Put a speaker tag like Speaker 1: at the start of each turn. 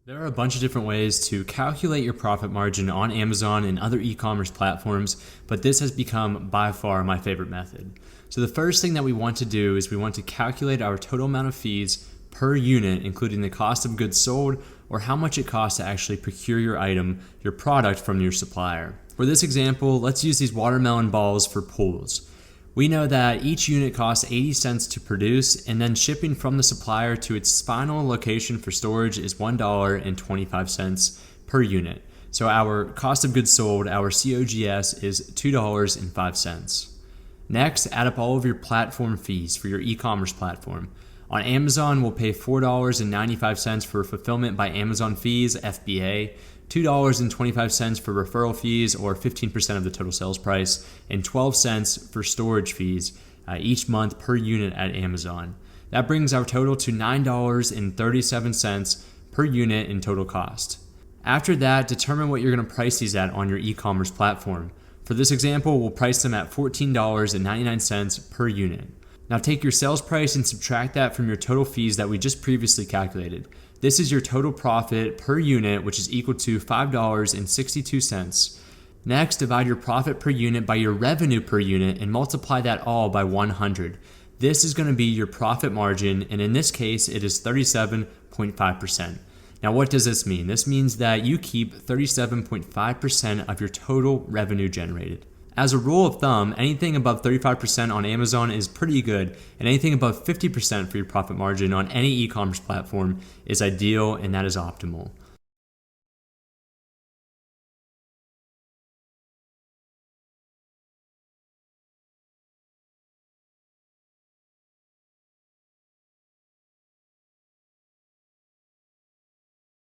Speaker 1: There are a bunch of different ways to calculate your profit margin on Amazon and other e-commerce platforms, but this has become by far my favorite method. So the first thing that we want to do is we want to calculate our total amount of fees per unit, including the cost of goods sold or how much it costs to actually procure your item, your product from your supplier. For this example, let's use these watermelon balls for pools. We know that each unit costs 80 cents to produce, and then shipping from the supplier to its final location for storage is $1.25 per unit. So our cost of goods sold, our COGS, is $2.05. Next, add up all of your platform fees for your e-commerce platform. On Amazon, we'll pay $4.95 for fulfillment by Amazon fees, FBA, $2.25 for referral fees, or 15% of the total sales price, and 12 cents for storage fees each month per unit at Amazon. That brings our total to $9.37 per unit in total cost. After that, determine what you're going to price these at on your e-commerce platform. For this example, we'll price them at $14.99 per unit. Now take your sales price and subtract that from your total fees that we just previously calculated. This is your total profit per unit, which is equal to $5.62. Next, divide your profit per unit by your revenue per unit and multiply that all by 100. This is going to be your profit margin, and in this case, it is 37.5%. Now, what does this mean? This means that you keep 37.5% of your total revenue generated. As a rule of thumb, anything above 35% on Amazon is pretty good, and anything above 50% for your profit margin on any e-commerce platform is ideal, and that is optimal.